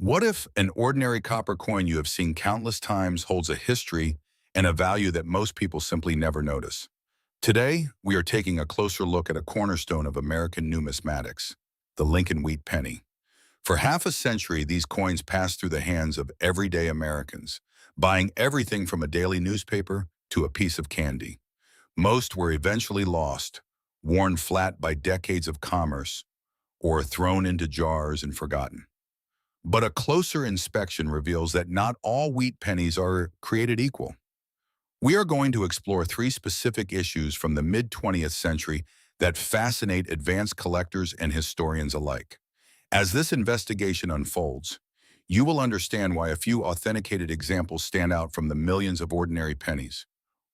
What if an ordinary copper coin you have seen countless times holds a history and a value that most people simply never notice? Today, we are taking a closer look at a cornerstone of American numismatics, the Lincoln Wheat penny. For half a century, these coins passed through the hands of everyday Americans, buying everything from a daily newspaper to a piece of candy. Most were eventually lost, worn flat by decades of commerce, or thrown into jars and forgotten. But a closer inspection reveals that not all wheat pennies are created equal. We are going to explore three specific issues from the mid-20th century that fascinate advanced collectors and historians alike. As this investigation unfolds, you will understand why a few authenticated examples stand out from the millions of ordinary pennies,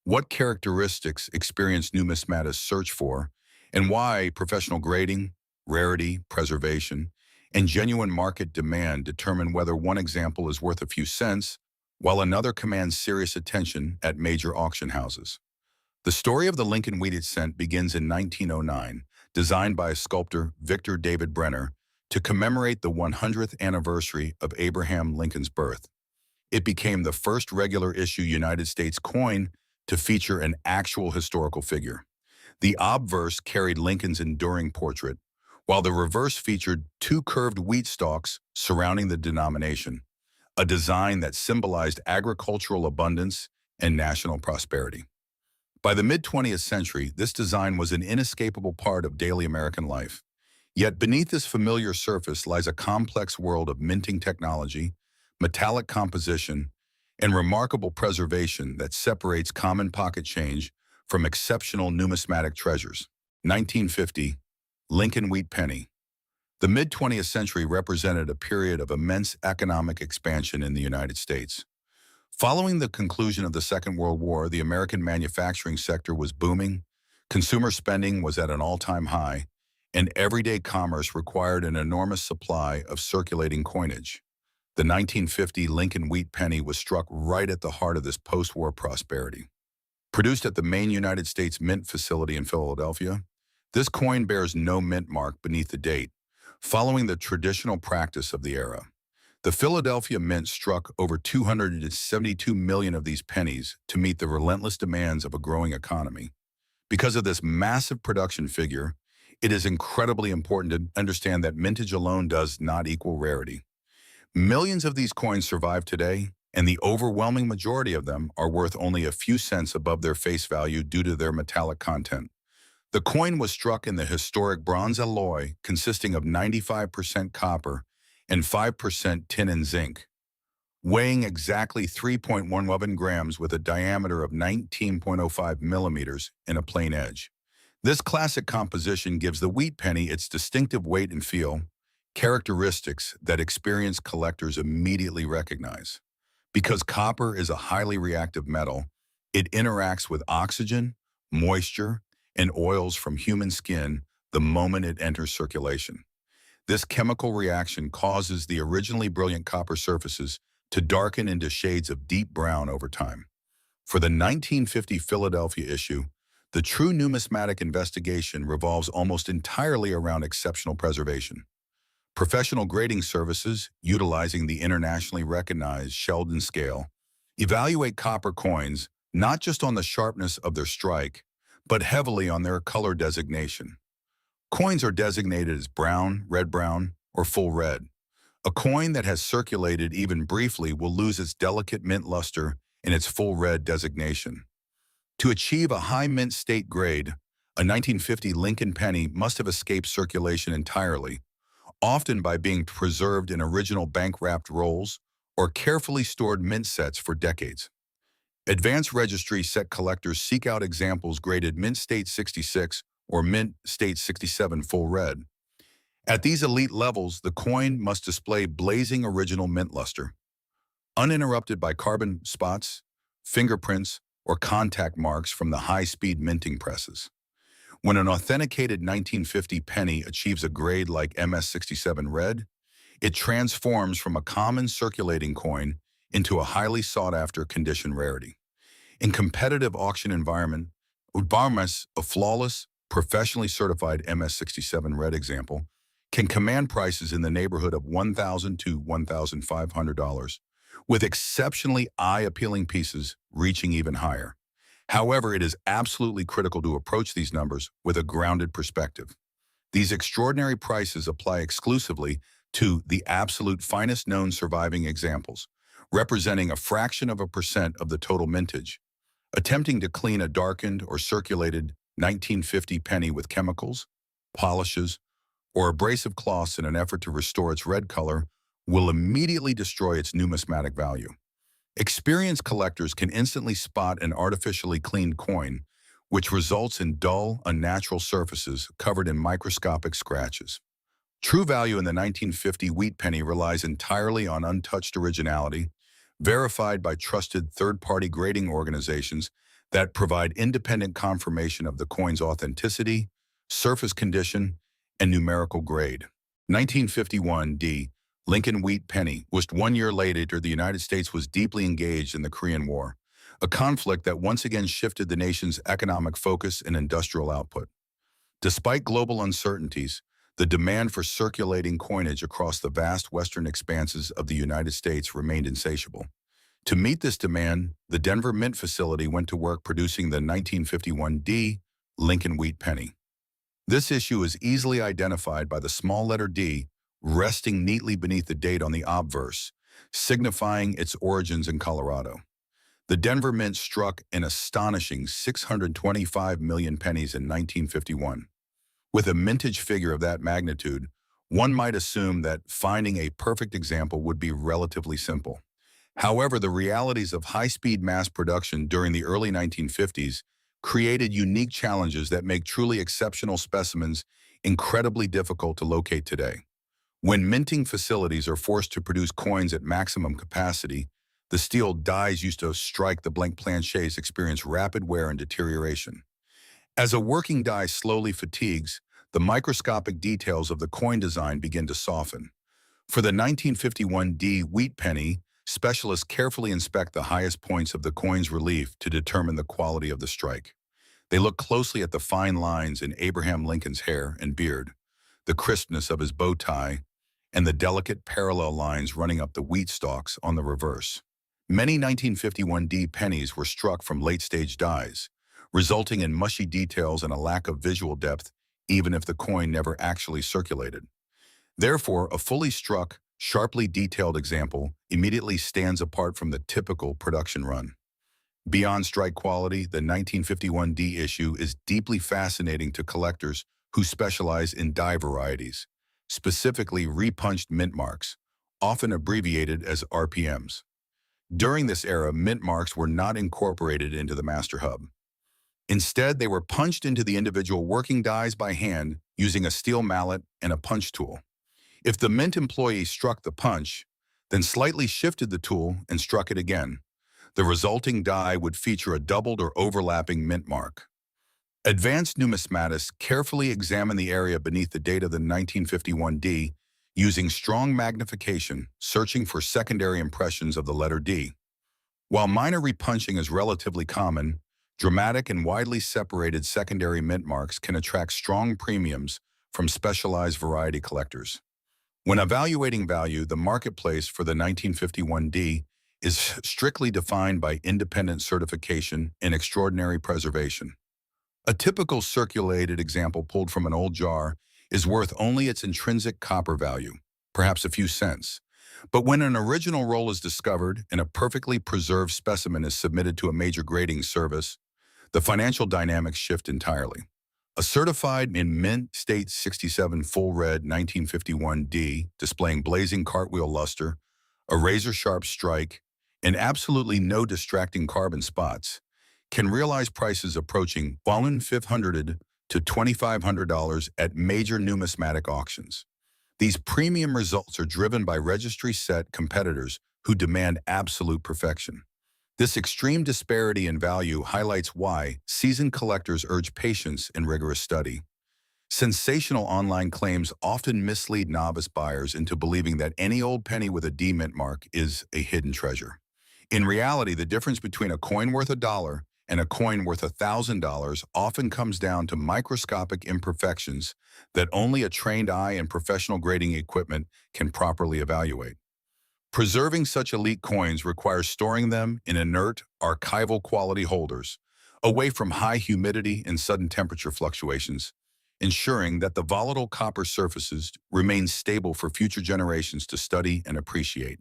what characteristics experienced numismatists search for, and why professional grading, rarity, preservation, and genuine market demand determine whether one example is worth a few cents, while another commands serious attention at major auction houses. The story of the Lincoln Wheated cent begins in 1909, designed by sculptor Victor David Brenner to commemorate the 100th anniversary of Abraham Lincoln's birth. It became the first regular issue United States coin to feature an actual historical figure. The obverse carried Lincoln's enduring portrait, while the reverse featured two curved wheat stalks surrounding the denomination, a design that symbolized agricultural abundance and national prosperity. By the mid-20th century, this design was an inescapable part of daily American life. Yet beneath this familiar surface lies a complex world of minting technology, metallic composition, and remarkable preservation that separates common pocket change from exceptional numismatic treasures. 1950, Lincoln Wheat penny. The mid-20th century represented a period of immense economic expansion in the United States. Following the conclusion of the Second World War, the American manufacturing sector was booming, consumer spending was at an all-time high, and everyday commerce required an enormous supply of circulating coinage. The 1950 Lincoln Wheat penny was struck right at the heart of this post-war prosperity. Produced at the main United States Mint facility in Philadelphia, this coin bears no mint mark beneath the date, following the traditional practice of the era. The Philadelphia Mint struck over 272 million of these pennies to meet the relentless demands of a growing economy. Because of this massive production figure, it is incredibly important to understand that mintage alone does not equal rarity. Millions of these coins survive today, and the overwhelming majority of them are worth only a few cents above their face value due to their metallic content. The coin was struck in the historic bronze alloy consisting of 95% copper and 5% tin and zinc, weighing exactly 3.11 grams with a diameter of 19.05 millimeters and a plain edge. This classic composition gives the wheat penny its distinctive weight and feel, characteristics that experienced collectors immediately recognize. Because copper is a highly reactive metal, it interacts with oxygen, moisture, and oils from human skin the moment it enters circulation. This chemical reaction causes the originally brilliant copper surfaces to darken into shades of deep brown over time. For the 1950 Philadelphia issue, the true numismatic investigation revolves almost entirely around exceptional preservation. Professional grading services, utilizing the internationally recognized Sheldon scale, evaluate copper coins not just on the sharpness of their strike, but heavily on their color designation. Coins are designated as brown, red-brown, or full red. A coin that has circulated even briefly will lose its delicate mint luster and its full red designation. To achieve a high mint state grade, a 1950 Lincoln penny must have escaped circulation entirely, often by being preserved in original bank-wrapped rolls or carefully stored mint sets for decades. Advanced registry set collectors seek out examples graded Mint State 66 or Mint State 67 full red. At these elite levels, the coin must display blazing original mint luster, uninterrupted by carbon spots, fingerprints, or contact marks from the high-speed minting presses. When an authenticated 1950 penny achieves a grade like MS67 red, it transforms from a common circulating coin into a highly sought-after condition rarity. In competitive auction environment, a flawless, professionally certified MS67 red example can command prices in the neighborhood of $1,000 to $1,500, with exceptionally eye-appealing pieces reaching even higher. However, it is absolutely critical to approach these numbers with a grounded perspective. These extraordinary prices apply exclusively to the absolute finest known surviving examples, representing a fraction of a percent of the total mintage. Attempting to clean a darkened or circulated 1950 penny with chemicals, polishes, or abrasive cloths in an effort to restore its red color will immediately destroy its numismatic value. Experienced collectors can instantly spot an artificially cleaned coin, which results in dull, unnatural surfaces covered in microscopic scratches. True value in the 1950 wheat penny relies entirely on untouched originality, verified by trusted third-party grading organizations that provide independent confirmation of the coin's authenticity, surface condition, and numerical grade. 1951 D. Lincoln wheat penny was 1 year later the United States was deeply engaged in the Korean War, a conflict that once again shifted the nation's economic focus and industrial output. Despite global uncertainties, the demand for circulating coinage across the vast western expanses of the United States remained insatiable. To meet this demand, the Denver Mint facility went to work producing the 1951 D. Lincoln wheat penny. This issue is easily identified by the small letter D resting neatly beneath the date on the obverse, signifying its origins in Colorado. The Denver Mint struck an astonishing 625 million pennies in 1951. With a mintage figure of that magnitude, one might assume that finding a perfect example would be relatively simple. However, the realities of high-speed mass production during the early 1950s created unique challenges that make truly exceptional specimens incredibly difficult to locate today. When minting facilities are forced to produce coins at maximum capacity, the steel dies used to strike the blank planchets experience rapid wear and deterioration. As a working die slowly fatigues, the microscopic details of the coin design begin to soften. For the 1951 D wheat penny, specialists carefully inspect the highest points of the coin's relief to determine the quality of the strike. They look closely at the fine lines in Abraham Lincoln's hair and beard, the crispness of his bow tie, and the delicate parallel lines running up the wheat stalks on the reverse. Many 1951 D pennies were struck from late-stage dies, resulting in mushy details and a lack of visual depth, even if the coin never actually circulated. Therefore, a fully struck, sharply detailed example immediately stands apart from the typical production run. Beyond strike quality, the 1951 D issue is deeply fascinating to collectors who specialize in die varieties, specifically repunched mint marks, often abbreviated as RPMs. During this era, mint marks were not incorporated into the master hub. Instead, they were punched into the individual working dies by hand using a steel mallet and a punch tool. If the mint employee struck the punch, then slightly shifted the tool and struck it again, the resulting die would feature a doubled or overlapping mint mark. Advanced numismatists carefully examine the area beneath the date of the 1951 D, using strong magnification, searching for secondary impressions of the letter D. While minor repunching is relatively common, dramatic and widely separated secondary mint marks can attract strong premiums from specialized variety collectors. When evaluating value, the marketplace for the 1951 D is strictly defined by independent certification and extraordinary preservation. A typical circulated example pulled from an old jar is worth only its intrinsic copper value, perhaps a few cents. But when an original roll is discovered and a perfectly preserved specimen is submitted to a major grading service, the financial dynamics shift entirely. A certified in mint state 67 full red 1951 D, displaying blazing cartwheel luster, a razor-sharp strike, and absolutely no distracting carbon spots, can realize prices approaching $1,500 to $2,500 at major numismatic auctions. These premium results are driven by registry-set competitors who demand absolute perfection. This extreme disparity in value highlights why seasoned collectors urge patience and rigorous study. Sensational online claims often mislead novice buyers into believing that any old penny with a D mint mark is a hidden treasure. In reality, the difference between a coin worth $1 and a coin worth $1,000 often comes down to microscopic imperfections that only a trained eye and professional grading equipment can properly evaluate. Preserving such elite coins requires storing them in inert, archival quality holders, away from high humidity and sudden temperature fluctuations, ensuring that the volatile copper surfaces remain stable for future generations to study and appreciate.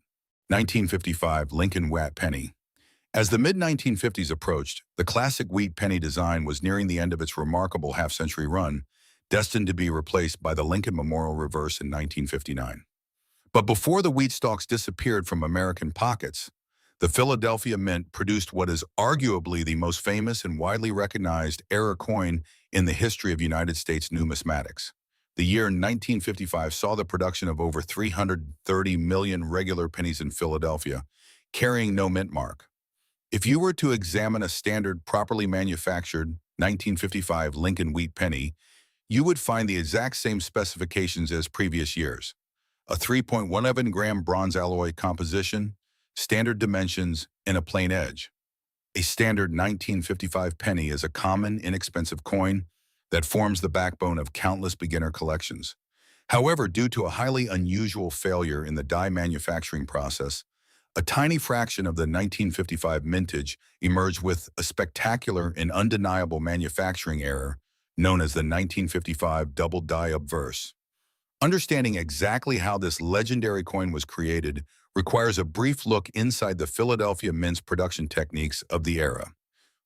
1955 Lincoln Wheat Penny. As the mid-1950s approached, the classic wheat penny design was nearing the end of its remarkable half-century run, destined to be replaced by the Lincoln Memorial Reverse in 1959. But before the wheat stalks disappeared from American pockets, the Philadelphia Mint produced what is arguably the most famous and widely recognized era coin in the history of United States numismatics. The year 1955 saw the production of over 330 million regular pennies in Philadelphia, carrying no mint mark. If you were to examine a standard, properly manufactured 1955 Lincoln Wheat Penny, you would find the exact same specifications as previous years. A 3.17-gram bronze alloy composition, standard dimensions, and a plain edge. A standard 1955 penny is a common, inexpensive coin that forms the backbone of countless beginner collections. However, due to a highly unusual failure in the die manufacturing process, a tiny fraction of the 1955 mintage emerged with a spectacular and undeniable manufacturing error known as the 1955 double die obverse. Understanding exactly how this legendary coin was created requires a brief look inside the Philadelphia Mint's production techniques of the era.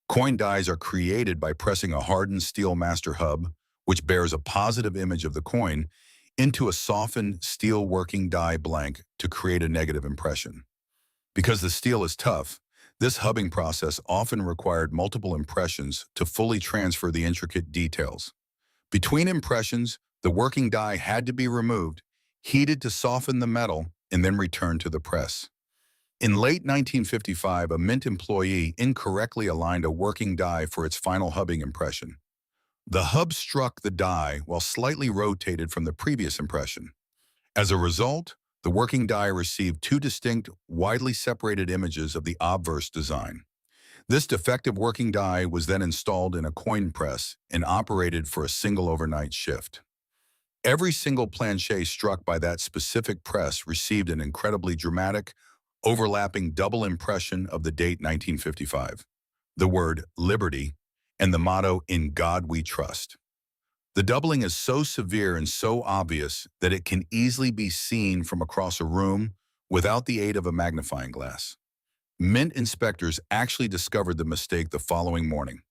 Coin dies are created by pressing a hardened steel master hub, which bears a positive image of the coin, into a softened steel working die blank to create a negative impression. Because the steel is tough, this hubbing process often required multiple impressions to fully transfer the intricate details. Between impressions, the working die had to be removed, heated to soften the metal, and then returned to the press. In late 1955, a Mint employee incorrectly aligned a working die for its final hubbing impression. The hub struck the die while slightly rotated from the previous impression. As a result, the working die received two distinct, widely separated images of the obverse design. This defective working die was then installed in a coin press and operated for a single overnight shift. Every single planche struck by that specific press received an incredibly dramatic, overlapping double impression of the date 1955, the word liberty, and the motto, "In God We Trust." The doubling is so severe and so obvious that it can easily be seen from across a room without the aid of a magnifying glass. Mint inspectors actually discovered the mistake the following morning,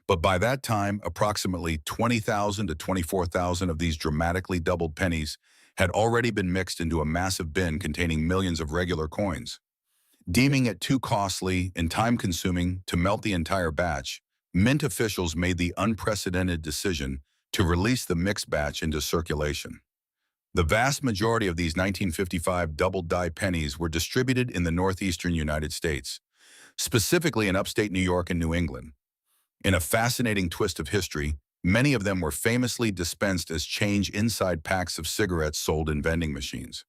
but by that time, approximately 20,000 to 24,000 of these dramatically doubled pennies had already been mixed into a massive bin containing millions of regular coins. Deeming it too costly and time-consuming to melt the entire batch, Mint officials made the unprecedented decision to release the mixed batch into circulation. The vast majority of these 1955 double-die pennies were distributed in the northeastern United States, specifically in upstate New York and New England. In a fascinating twist of history, many of them were famously dispensed as change inside packs of cigarettes sold in vending machines.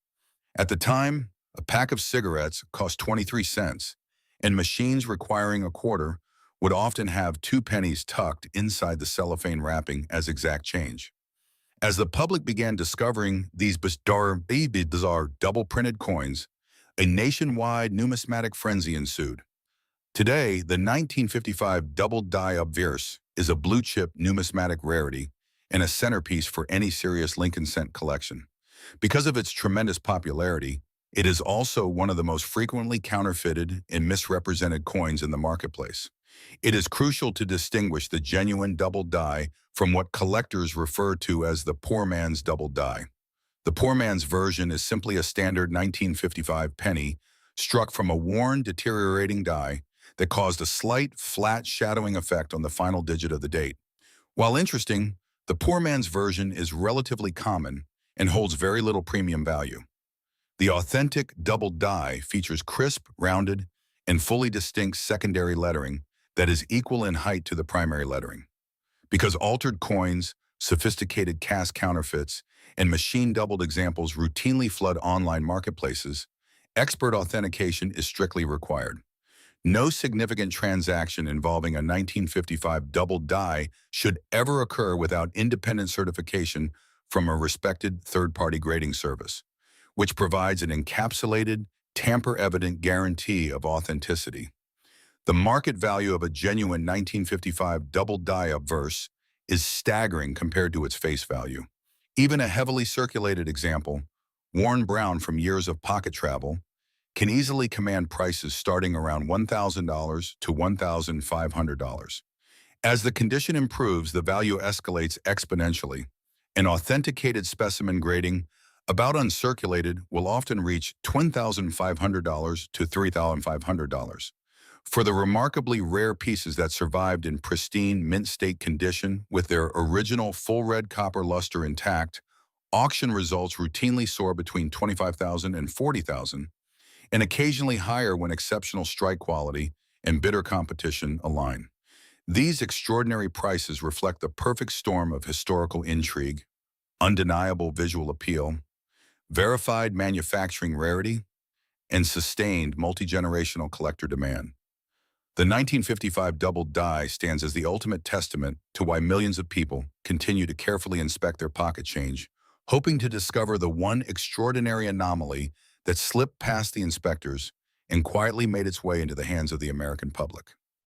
At the time, a pack of cigarettes cost 23 cents, and machines requiring a quarter would often have 2 pennies tucked inside the cellophane wrapping as exact change. As the public began discovering these bizarre double-printed coins, a nationwide numismatic frenzy ensued. Today, the 1955 double die obverse is a blue-chip numismatic rarity and a centerpiece for any serious Lincoln cent collection. Because of its tremendous popularity, it is also one of the most frequently counterfeited and misrepresented coins in the marketplace. It is crucial to distinguish the genuine double die from what collectors refer to as the poor man's double die. The poor man's version is simply a standard 1955 penny struck from a worn, deteriorating die that caused a slight, flat shadowing effect on the final digit of the date. While interesting, the poor man's version is relatively common and holds very little premium value. The authentic double die features crisp, rounded, and fully distinct secondary lettering that is equal in height to the primary lettering. Because altered coins, sophisticated cast counterfeits, and machine-doubled examples routinely flood online marketplaces, expert authentication is strictly required. No significant transaction involving a 1955 double die should ever occur without independent certification from a respected third-party grading service, which provides an encapsulated, tamper-evident guarantee of authenticity. The market value of a genuine 1955 double die obverse is staggering compared to its face value. Even a heavily circulated example, worn brown from years of pocket travel, can easily command prices starting around $1,000 to $1,500. As the condition improves, the value escalates exponentially. An authenticated specimen grading, about uncirculated, will often reach $2,500 to $3,500. For the remarkably rare pieces that survived in pristine mint state condition with their original full red copper luster intact, auction results routinely soar between $25,000 and $40,000, and occasionally higher when exceptional strike quality and bitter competition align. These extraordinary prices reflect the perfect storm of historical intrigue, undeniable visual appeal, verified manufacturing rarity, and sustained multi-generational collector demand. The 1955 double die stands as the ultimate testament to why millions of people continue to carefully inspect their pocket change, hoping to discover the one extraordinary anomaly that slipped past the inspectors and quietly made its way into the hands of the American public.